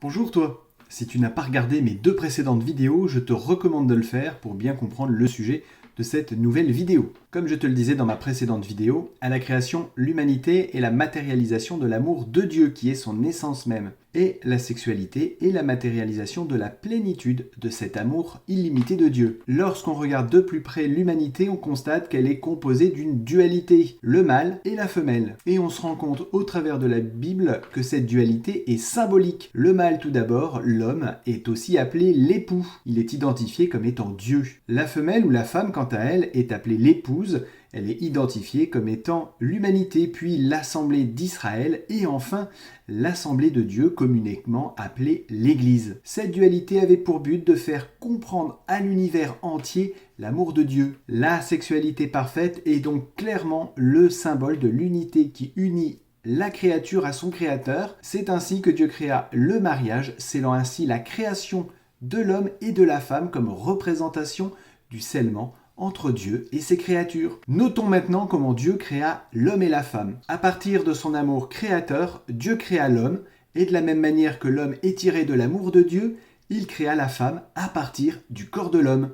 Bonjour toi. Si tu n'as pas regardé mes 2 précédentes vidéos, je te recommande de le faire pour bien comprendre le sujet de cette nouvelle vidéo. Comme je te le disais dans ma précédente vidéo, à la création, l'humanité est la matérialisation de l'amour de Dieu qui est son essence même. Et la sexualité est la matérialisation de la plénitude de cet amour illimité de Dieu. Lorsqu'on regarde de plus près l'humanité, on constate qu'elle est composée d'une dualité, le mâle et la femelle. Et on se rend compte au travers de la Bible que cette dualité est symbolique. Le mâle tout d'abord, l'homme, est aussi appelé l'époux. Il est identifié comme étant Dieu. La femelle ou la femme, quant à elle, est appelée l'épouse. Elle est identifiée comme étant l'humanité, puis l'Assemblée d'Israël et enfin l'Assemblée de Dieu, communément appelée l'Église. Cette dualité avait pour but de faire comprendre à l'univers entier l'amour de Dieu. La sexualité parfaite est donc clairement le symbole de l'unité qui unit la créature à son créateur. C'est ainsi que Dieu créa le mariage, scellant ainsi la création de l'homme et de la femme comme représentation du scellement entre Dieu et ses créatures. Notons maintenant comment Dieu créa l'homme et la femme. À partir de son amour créateur, Dieu créa l'homme, et de la même manière que l'homme est tiré de l'amour de Dieu, il créa la femme à partir du corps de l'homme.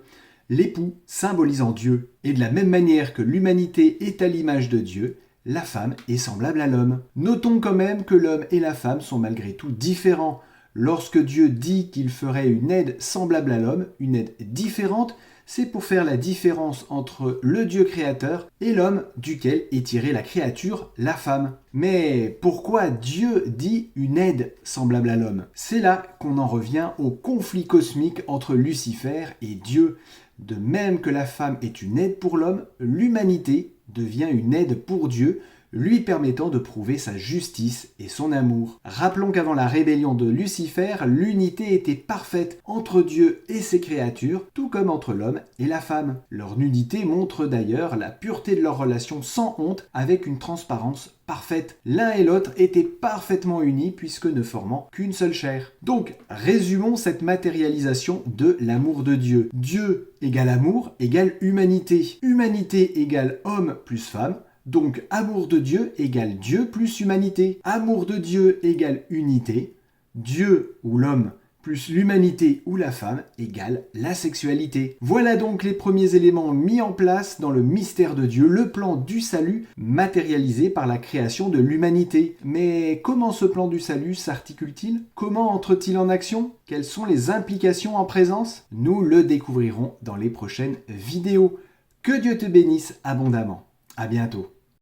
L'époux symbolisant Dieu, et de la même manière que l'humanité est à l'image de Dieu, la femme est semblable à l'homme. Notons quand même que l'homme et la femme sont malgré tout différents. Lorsque Dieu dit qu'il ferait une aide semblable à l'homme, une aide différente, c'est pour faire la différence entre le Dieu créateur et l'homme duquel est tirée la créature, la femme. Mais pourquoi Dieu dit une aide semblable à l'homme? C'est là qu'on en revient au conflit cosmique entre Lucifer et Dieu. De même que la femme est une aide pour l'homme, l'humanité devient une aide pour Dieu, lui permettant de prouver sa justice et son amour. Rappelons qu'avant la rébellion de Lucifer, l'unité était parfaite entre Dieu et ses créatures, tout comme entre l'homme et la femme. Leur nudité montre d'ailleurs la pureté de leur relation sans honte, avec une transparence parfaite. L'un et l'autre étaient parfaitement unis puisque ne formant qu'une seule chair. Donc, résumons cette matérialisation de l'amour de Dieu. Dieu égale amour égale humanité. Humanité égale homme plus femme. Donc, amour de Dieu égale Dieu plus humanité. Amour de Dieu égale unité. Dieu ou l'homme plus l'humanité ou la femme égale la sexualité. Voilà donc les premiers éléments mis en place dans le mystère de Dieu, le plan du salut matérialisé par la création de l'humanité. Mais comment ce plan du salut s'articule-t-il? Comment entre-t-il en action? Quelles sont les implications en présence? Nous le découvrirons dans les prochaines vidéos. Que Dieu te bénisse abondamment. À bientôt.